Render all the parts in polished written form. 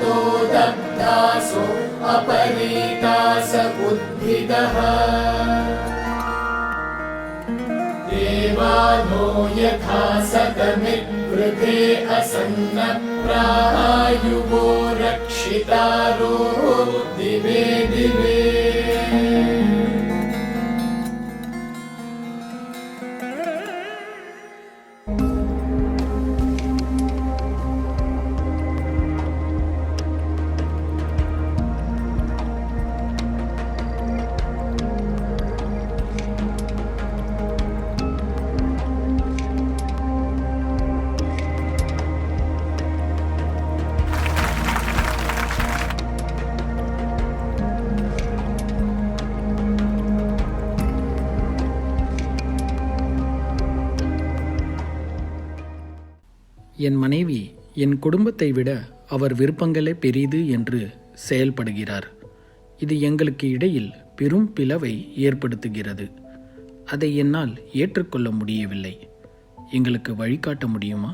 ततो दग्धासो अपरीतास उद्भिदः देवानो यथा सतमिद्वृते असन्न प्रायुवो रक्षितारो दिवे दिवे என் மனைவி என் குடும்பத்தை விட அவர் விருப்பங்களே பெரிது என்று செயல்படுகிறார். இது எங்களுக்கு இடையில் பெரும் பிளவை ஏற்படுத்துகிறது. அதை என்னால் ஏற்றுக்கொள்ள முடியவில்லை. எங்களுக்கு வழிகாட்ட முடியுமா?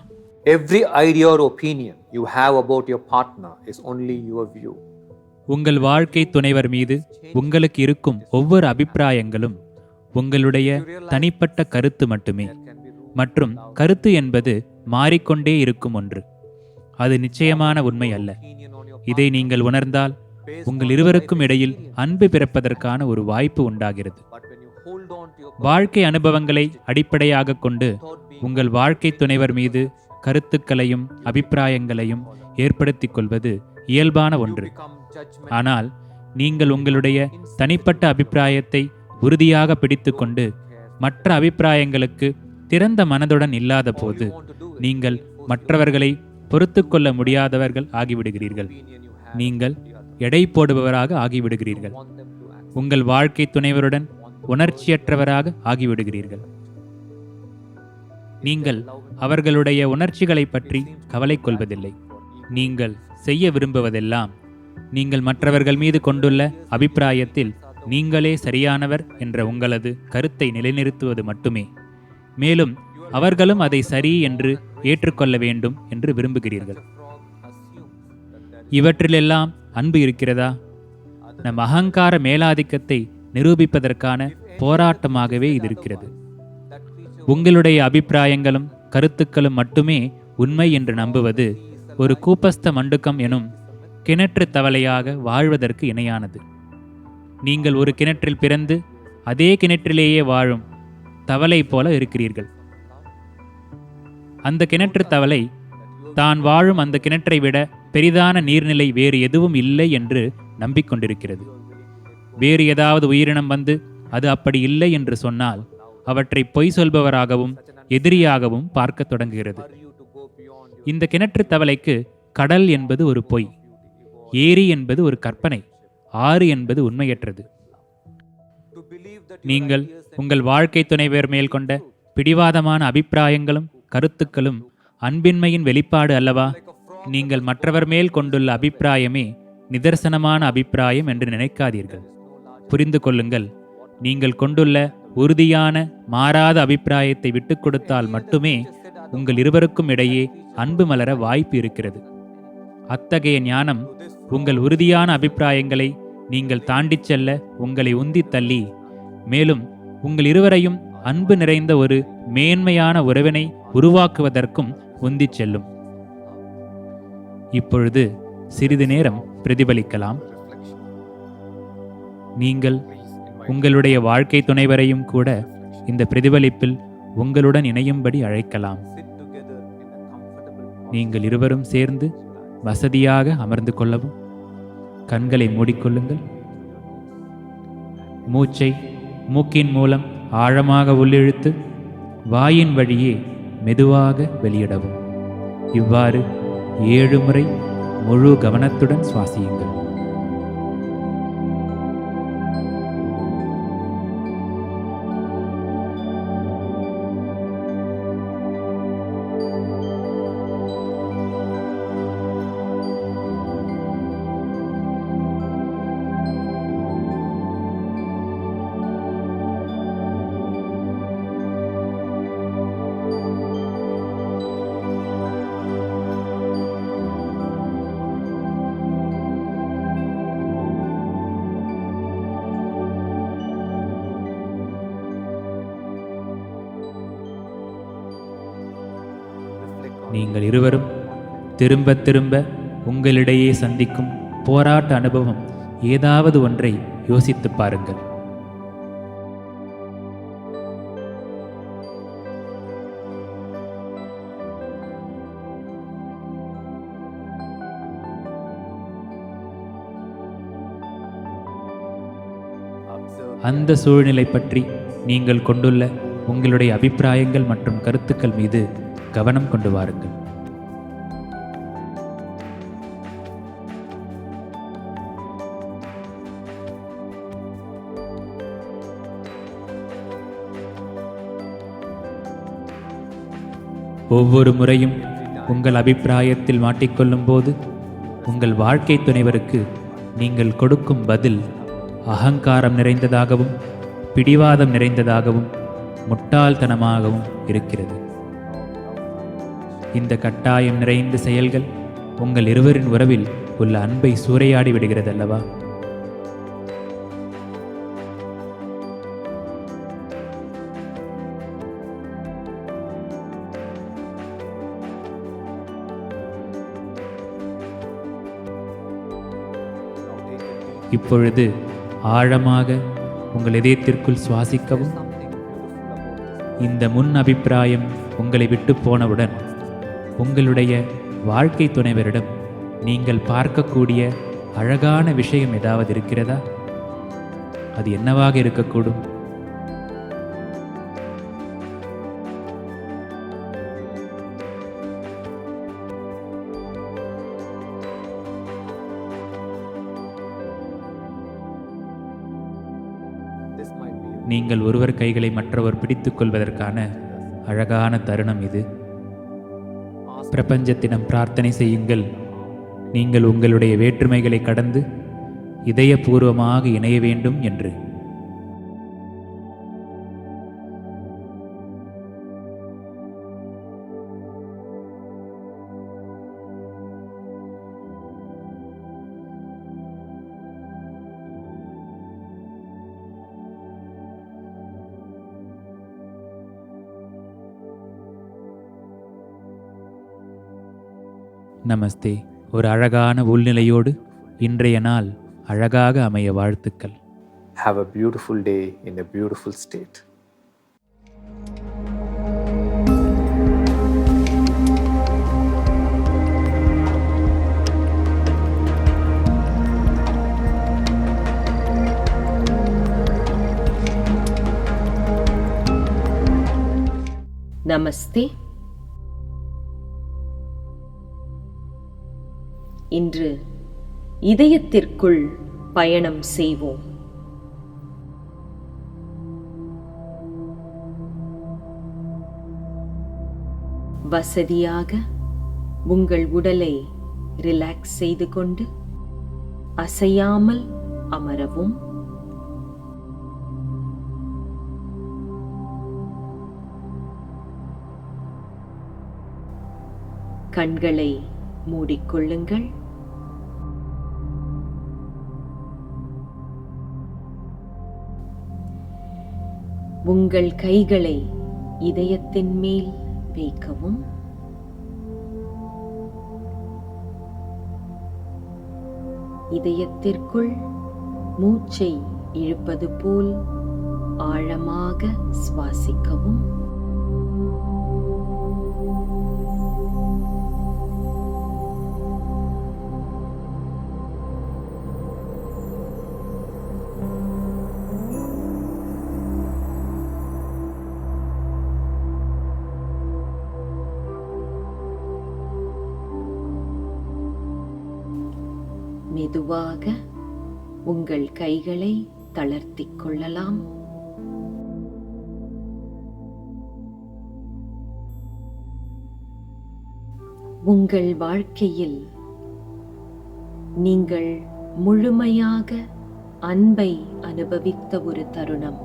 Every idea or opinion you have about your partner is only your view. உங்கள் வாழ்க்கை துணைவர் மீது உங்களுக்கு இருக்கும் ஒவ்வொரு அபிப்பிராயங்களும் உங்களுடைய தனிப்பட்ட கருத்து மட்டுமே. மற்றும் கருத்து என்பது மாறிக்கொண்டே இருக்கும் ஒன்று. அது நிச்சயமான உண்மை அல்ல. இதை நீங்கள் உணர்ந்தால் உங்கள் இருவருக்கும் இடையில் அன்பு பிறப்பதற்கான ஒரு வாய்ப்பு உண்டாகிறது. வாழ்க்கை அனுபவங்களை அடிப்படையாக கொண்டு உங்கள் வாழ்க்கை துணைவர் மீது கருத்துக்களையும் அபிப்பிராயங்களையும் ஏற்படுத்திக் கொள்வது இயல்பான ஒன்று. ஆனால் நீங்கள் உங்களுடைய தனிப்பட்ட அபிப்பிராயத்தை உறுதியாக பிடித்துக்கொண்டு மற்ற அபிப்பிராயங்களுக்கு திறந்த மனதுடன் இல்லாத போது நீங்கள் மற்றவர்களை பொறுத்து கொள்ள முடியாதவர்கள் ஆகிவிடுகிறீர்கள். நீங்கள் எடை போடுபவராக ஆகிவிடுகிறீர்கள். உங்கள் வாழ்க்கை துணைவருடன் உணர்ச்சியற்றவராக ஆகிவிடுகிறீர்கள். நீங்கள் அவர்களுடைய உணர்ச்சிகளை பற்றி கவலை கொள்வதில்லை. நீங்கள் செய்ய விரும்புவதெல்லாம் நீங்கள் மற்றவர்கள் மீது கொண்டுள்ள அபிப்பிராயத்தில் நீங்களே சரியானவர் என்ற உங்களது கருத்தை நிலைநிறுத்துவது மட்டுமே. மேலும் அவர்களும் அதை சரி என்று ஏற்றுக்கொள்ள வேண்டும் என்று விரும்புகிறீர்கள். இவற்றிலெல்லாம் அன்பு இருக்கிறதா? நம் அகங்கார மேலாதிக்கத்தை நிரூபிப்பதற்கான போராட்டமாகவே இது இருக்கிறது. உங்களுடைய அபிப்பிராயங்களும் கருத்துக்களும் மட்டுமே உண்மை என்று நம்புவது ஒரு கூப்பஸ்த மண்டுக்கம் எனும் கிணற்று தவளையாக வாழ்வதற்கு இணையானது. நீங்கள் ஒரு கிணற்றில் பிறந்து அதே கிணற்றிலேயே வாழும் தவளை போல இருக்கிறீர்கள். அந்த கிணற்று தவளை தான் வாழும் அந்த கிணற்றை விட பெரிதான நீர்நிலை வேறு எதுவும் இல்லை என்று நம்பிக்கொண்டிருக்கிறது. வேறு ஏதாவது உயிரினம் வந்து அது அப்படி இல்லை என்று சொன்னால் அவற்றை பொய் சொல்பவராகவும் எதிரியாகவும் பார்க்க தொடங்குகிறது. இந்த கிணற்று தவளைக்கு கடல் என்பது ஒரு பொய், ஏரி என்பது ஒரு கற்பனை, ஆறு என்பது உண்மையற்றது. நீங்கள் உங்கள் வாழ்க்கை துணைவர் மேல் கொண்ட பிடிவாதமான அபிப்பிராயங்களும் கருத்துக்களும் அன்பின்மையின் வெளிப்பாடு அல்லவா? நீங்கள் மற்றவர் மேல் கொண்டுள்ள அபிப்பிராயமே நிதர்சனமான அபிப்பிராயம் என்று நினைக்காதீர்கள். புரிந்து கொள்ளுங்கள், நீங்கள் கொண்டுள்ள உறுதியான மாறாத அபிப்பிராயத்தை விட்டுக் கொடுத்தால் மட்டுமே உங்கள் இருவருக்கும் இடையே அன்பு மலர வாய்ப்பு இருக்கிறது. அத்தகைய ஞானம் உங்கள் உறுதியான அபிப்பிராயங்களை நீங்கள் தாண்டிச் செல்ல உங்களை உந்தி தள்ளி, மேலும் உங்கள் இருவரையும் அன்பு நிறைந்த ஒரு மேன்மையான உறவினை உருவாக்குவதற்கும் உந்திச் செல்லும். இப்பொழுது சிறிது நேரம் பிரதிபலிக்கலாம். நீங்கள் உங்களுடைய வாழ்க்கை துணைவரையும் கூட இந்த பிரதிபலிப்பில் உங்களுடன் இணையும்படி அழைக்கலாம். நீங்கள் இருவரும் சேர்ந்து வசதியாக அமர்ந்து கொள்ளவும். கண்களை மூடிக்கொள்ளுங்கள். மூச்சை மூக்கின் மூலம் ஆழமாக உள்ளிழுத்து வாயின் வழியே மெதுவாக வெளியிடவும். இவ்வாறு 7 முறை முழு கவனத்துடன் சுவாசியுங்கள். நீங்கள் இருவரும் திரும்ப திரும்ப உங்களிடையே சந்திக்கும் போராட்ட அனுபவம் ஏதாவது ஒன்றை யோசித்துப் பாருங்கள். அந்த சூழ்நிலை பற்றி நீங்கள் கொண்டுள்ள உங்களுடைய அபிப்பிராயங்கள் மற்றும் கருத்துக்கள் மீது கவனம் கொண்டு வாருங்கள். ஒவ்வொரு முறையும் உங்கள் அபிப்பிராயத்தில் மாட்டிக்கொள்ளும் போது உங்கள் வாழ்க்கை துணைவருக்கு நீங்கள் கொடுக்கும் பதில் அகங்காரம் நிறைந்ததாகவும் பிடிவாதம் நிறைந்ததாகவும் முட்டாள்தனமாகவும் இருக்கிறது. இந்த கட்டாயம் நிறைந்த செயல்கள் உங்கள் இருவரின் உறவில் உள்ள அன்பை சூறையாடி விடுகிறது அல்லவா? இப்பொழுது ஆழமாக உங்கள் இதயத்திற்குள் சுவாசிக்கவும். இந்த முன் அபிப்பிராயம் உங்களை விட்டு போனவுடன் உங்களுடைய வாழ்க்கை துணைவரிடம் நீங்கள் பார்க்கக்கூடிய அழகான விஷயம் ஏதாவது இருக்கிறதா? அது என்னவாக இருக்கக்கூடும்? நீங்கள் ஒருவர் கைகளை மற்றவர் பிடித்துக் கொள்வதற்கான அழகான தருணம் இது. பிரபஞ்சத்திடம் பிரார்த்தனை செய்யுங்கள், நீங்கள் உங்களுடைய வேற்றுமைகளை கடந்து இதயபூர்வமாக இணைய வேண்டும் என்று. நமஸ்தே. ஒரு அழகான உள்நிலையோடு இன்றைய நாள் அழகாக அமைய வாழ்த்துக்கள். Have a beautiful day in a beautiful state. நமஸ்தே. இன்று இதயத்திற்குள் பயணம் செய்வோம். வசதியாக உங்கள் உடலை ரிலாக்ஸ் செய்து கொண்டு அசையாமல் அமரவும். கண்களை மூடிக்கொள்ளுங்கள். உங்கள் கைகளை இதயத்தின் மேல் வைக்கவும். இதயத்திற்குள் மூச்சை இழுப்பது போல் ஆழமாக சுவாசிக்கவும். மெதுவாக உங்கள் கைகளை தளர்த்திக் கொள்ளலாம். உங்கள் வாழ்க்கையில் நீங்கள் முழுமையாக அன்பை அனுபவித்த ஒரு தருணம்.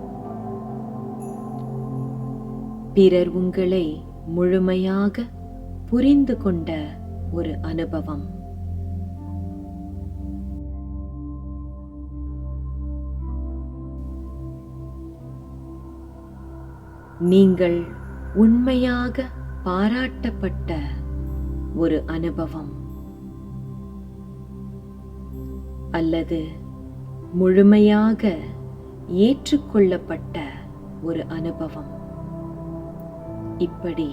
பிறர் உங்களை முழுமையாக புரிந்து கொண்ட ஒரு அனுபவம். நீங்கள் உண்மையாக பாராட்டப்பட்ட ஒரு அனுபவம், அல்லது முழுமையாக ஏற்றுக்கொள்ளப்பட்ட ஒரு அனுபவம். இப்படி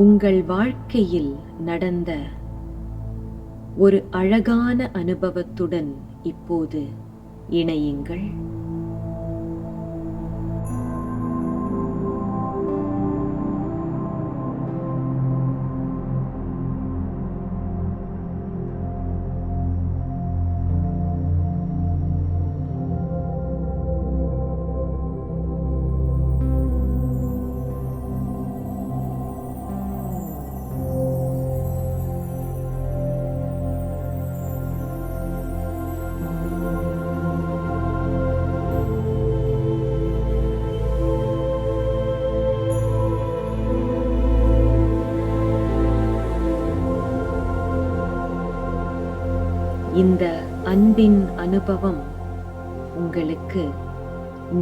உங்கள் வாழ்க்கையில் நடந்த ஒரு அழகான அனுபவத்துடன் இப்போது இணையுங்கள். இந்த அன்பின் அனுபவம் உங்களுக்கு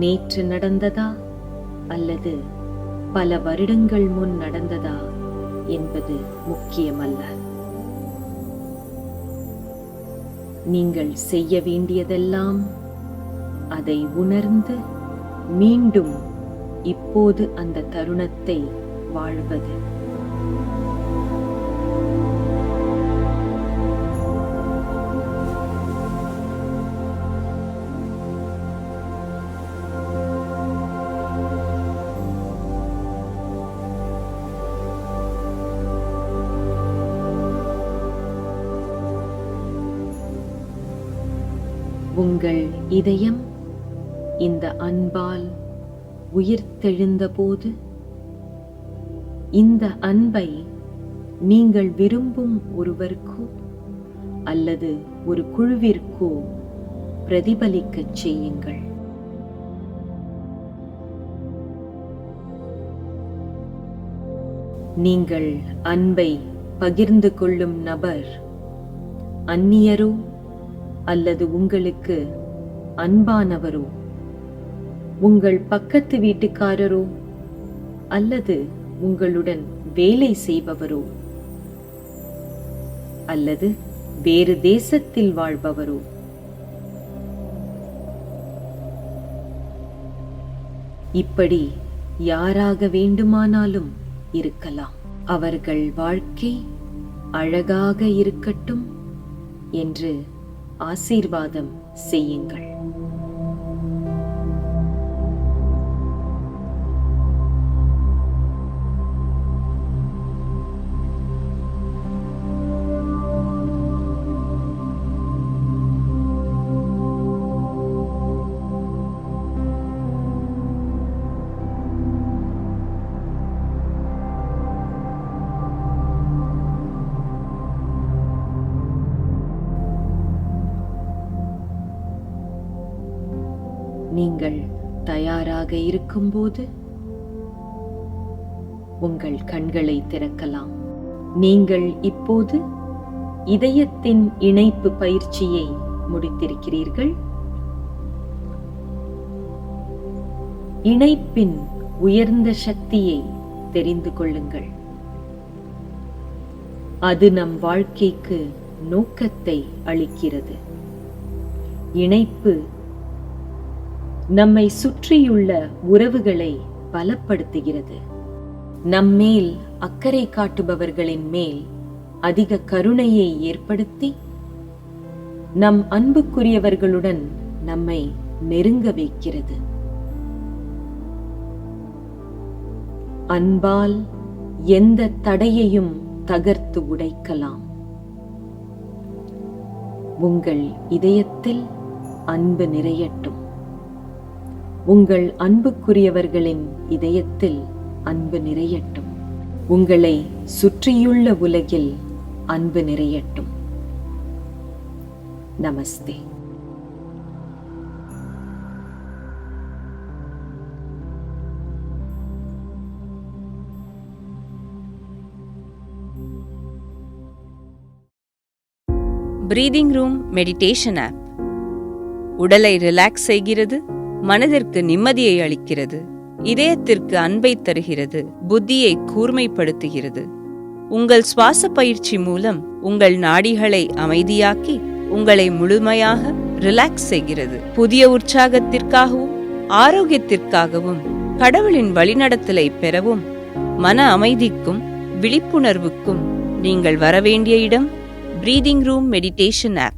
நேற்று நடந்ததா அல்லது பல வருடங்கள் முன் நடந்ததா என்பது முக்கியமல்ல. நீங்கள் செய்ய வேண்டியதெல்லாம் அதை உணர்ந்து மீண்டும் இப்போது அந்த தருணத்தை வாழ்வது. உங்கள் இதயம் இந்த அன்பால் உயிர்த்தெழுந்தபோது, இந்த அன்பை நீங்கள் விரும்பும் ஒருவருக்கோ அல்லது ஒரு குழுவிற்கோ பிரதிபலிக்கச் செய்யுங்கள். நீங்கள் அன்பை பகிர்ந்து கொள்ளும் நபர் அந்நியரோ அல்லது உங்களுக்கு அன்பானவரோ, உங்கள் பக்கத்து வீட்டுக்காரரோ அல்லது உங்களுடன் வேலை செய்பவரோ அல்லது வேறு தேசத்தில் வாழ்பவரோ, இப்படி யாராக வேண்டுமானாலும் இருக்கலாம். அவர்கள் வாழ்க்கை அழகாக இருக்கட்டும் என்று ஆசீர்வாதம் செய்யுங்கள். நீங்கள் தயாராக இருக்கும்போது உங்கள் கண்களை திறக்கலாம். நீங்கள் இப்போது இதயத்தின் இணைப்பு பயிற்சியை முடித்திருக்கிறீர்கள். இணைப்பின் உயர்ந்த சக்தியை தெரிந்து கொள்ளுங்கள். அது நம் வாழ்க்கைக்கு நோக்கத்தை அளிக்கிறது. இணைப்பு நம்மை சுற்றியுள்ள உறவுகளை பலப்படுத்துகிறது. நம்மேல் அக்கறை காட்டுபவர்களின் மேல் அதிக கருணையை ஏற்படுத்தி நம் அன்புக்குரியவர்களுடன் நம்மை நெருங்க வைக்கிறது. அன்பால் எந்த தடையையும் தகர்த்து உடைக்கலாம். உங்கள் இதயத்தில் அன்பு நிறையட்டும். உங்கள் அன்புக்குரியவர்களின் இதயத்தில் அன்பு நிறையட்டும். உங்களை சுற்றியுள்ள உலகில் அன்பு நிறையட்டும். நமஸ்தே. பிரீதிங் ரூம் மெடிடேஷன் ஆப் உடலை ரிலாக்ஸ் செய்கிறது, மனதிற்கு நிம்மதியை அளிக்கிறது, இதயத்திற்கு அன்பை தருகிறது, புத்தியை கூர்மைப்படுத்துகிறது. உங்கள் சுவாச பயிற்சி மூலம் உங்கள் நாடிகளை அமைதியாக்கி உங்களை முழுமையாக ரிலாக்ஸ் செய்கிறது. புதிய உற்சாகத்திற்காகவும் ஆரோக்கியத்திற்காகவும் கடவுளின் வழிநடத்தலை பெறவும் மன அமைதிக்கும் விழிப்புணர்வுக்கும் நீங்கள் வரவேண்டிய இடம் பிரீதிங் ரூம் மெடிடேஷன் ஆப்.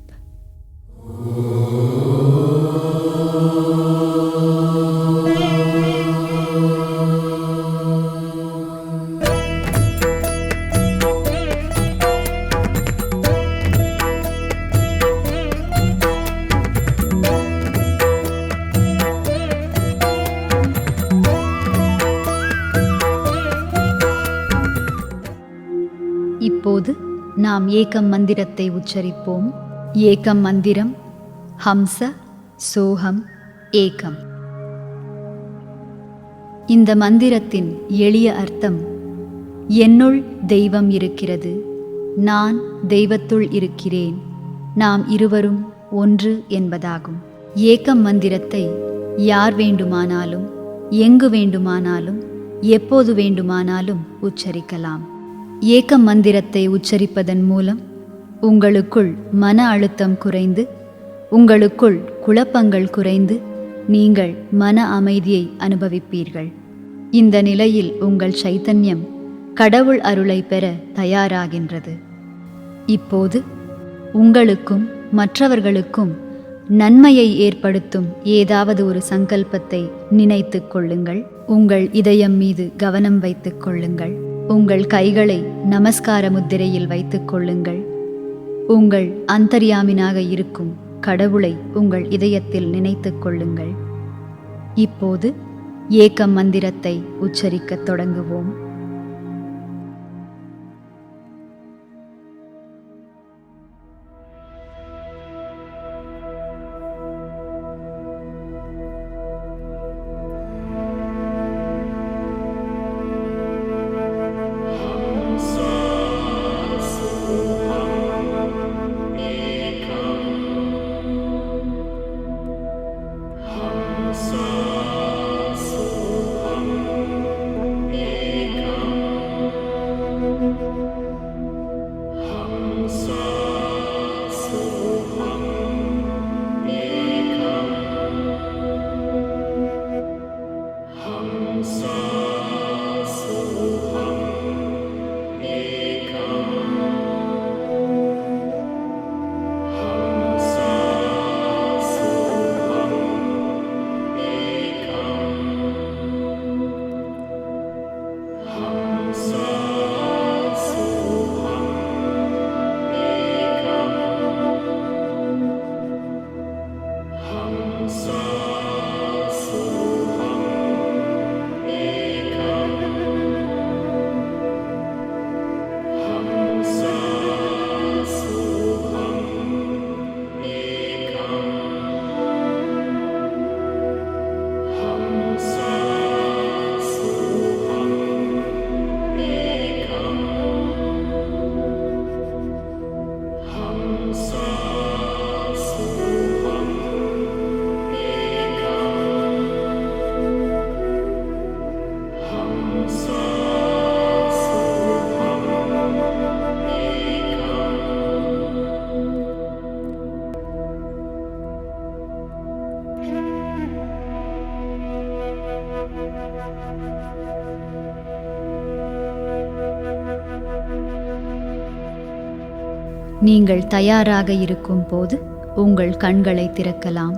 இப்போது நாம் ஏகம் மந்திரத்தை உச்சரிப்போம். ஏகம் மந்திரம் ஹம்ச சோஹம் ஏகம். இந்த மந்திரத்தின் எளிய அர்த்தம், என்னுள் தெய்வம் இருக்கிறது, நான் தெய்வத்துள் இருக்கிறேன், நாம் இருவரும் ஒன்று என்பதாகும். ஏகம் மந்திரத்தை யார் வேண்டுமானாலும் எங்கு வேண்டுமானாலும் எப்போது வேண்டுமானாலும் உச்சரிக்கலாம். ஏகம் மந்திரத்தை உச்சரிப்பதன் மூலம் உங்களுக்குள் மன அழுத்தம் குறைந்து, உங்களுக்குள் குழப்பங்கள் குறைந்து நீங்கள் மன அமைதியை அனுபவிப்பீர்கள். இந்த நிலையில் உங்கள் சைத்தன்யம் கடவுள் அருளை பெற தயாராகின்றது. இப்போது உங்களுக்கும் மற்றவர்களுக்கும் நன்மையை ஏற்படுத்தும் ஏதாவது ஒரு சங்கல்பத்தை நினைத்துக் கொள்ளுங்கள். உங்கள் இதயம் மீது கவனம் வைத்துக் கொள்ளுங்கள். உங்கள் கைகளை நமஸ்கார முத்திரையில் வைத்துக் கொள்ளுங்கள். உங்கள் அந்தர்யாமினாக இருக்கும் கடவுளை உங்கள் இதயத்தில் நினைத்துக் கொள்ளுங்கள். இப்போது ஏகம் மந்திரத்தை உச்சரிக்கத் தொடங்குவோம். நீங்கள் தயாராக இருக்கும் போது உங்கள் கண்களை திறக்கலாம்.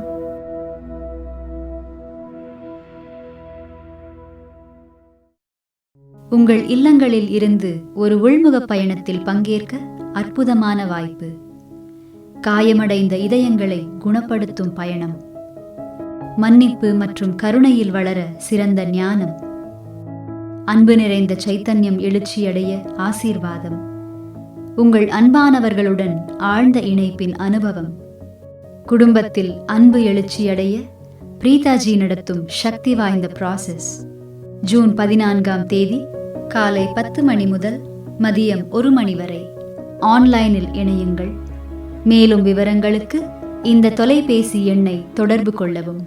உங்கள் இல்லங்களில் இருந்து ஒரு உள்முக பயணத்தில் பங்கேற்க அற்புதமான வாய்ப்பு. காயமடைந்த இதயங்களை குணப்படுத்தும் பயணம், மன்னிப்பு மற்றும் கருணையில் வளர சிறந்த ஞானம், அன்பு நிறைந்த சைத்தன்யம் எழுச்சியடைய ஆசீர்வாதம், உங்கள் அன்பானவர்களுடன் ஆழ்ந்த இணைப்பின் அனுபவம், குடும்பத்தில் அன்பு எழுச்சியடைய பிரீதாஜி நடத்தும் சக்தி வாய்ந்த ப்ராசஸ். ஜூன் 14ஆம் தேதி காலை 10 மணி முதல் மதியம் 1 மணி வரை ஆன்லைனில் இணையுங்கள். மேலும் விவரங்களுக்கு இந்த தொலைபேசி எண்ணை தொடர்பு கொள்ளவும்.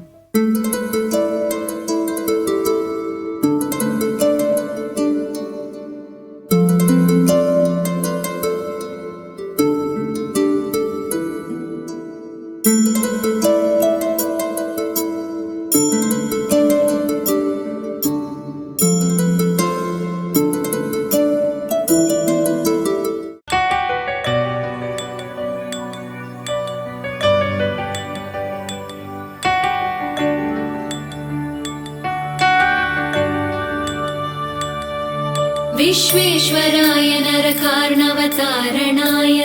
विश्वेश्वराय नरकार्णवतारणाय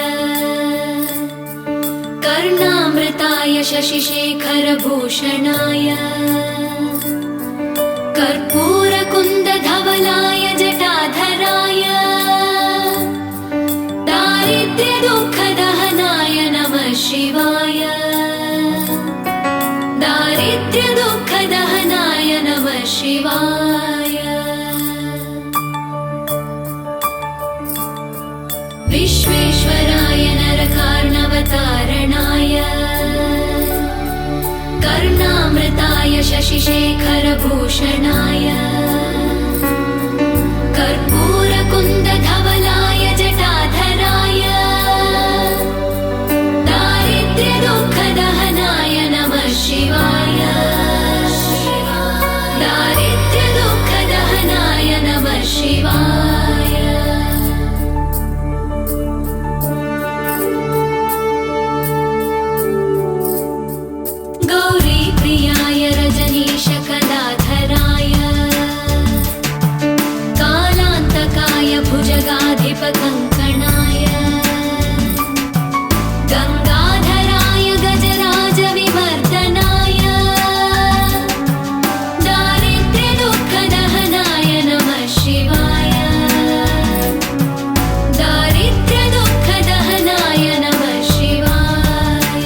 कर्णामृताय शशिशेखरभूषणाय कर्पूरकुन्दधवलाय जटाधराय दारिद्र्यदुःखदहनाय नमः शिवाय दारिद्र्यदुःखदहनाय नमः शिवाय विश्वेश्वराय नरकार्णवतारणाय कर्णामृताय शशिशेखरभूषणाय कर्पूरकुन्दधवलाय जटाधराय दारिद्र्यदुःखदहनाय नमः शिवाय दारिद्र्यदुःखदहनाय नमः शिवाय गौरीप्रियाय रजनीशकलाधराय कालान्तकाय भुजगाधिपकङ्कणाय गङ्गाधराय गजराजविवर्धनाय दारिद्र्यदुःखदहनाय नमः शिवाय दारिद्र्यदुःखदहनाय नमः शिवाय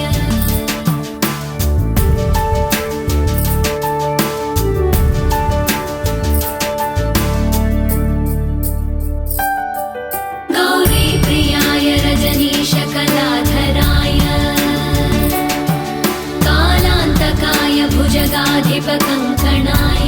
गौरीप्रियाय रजनीशकलाधराय कालान्तकाय भुजगाधिपकङ्कणाय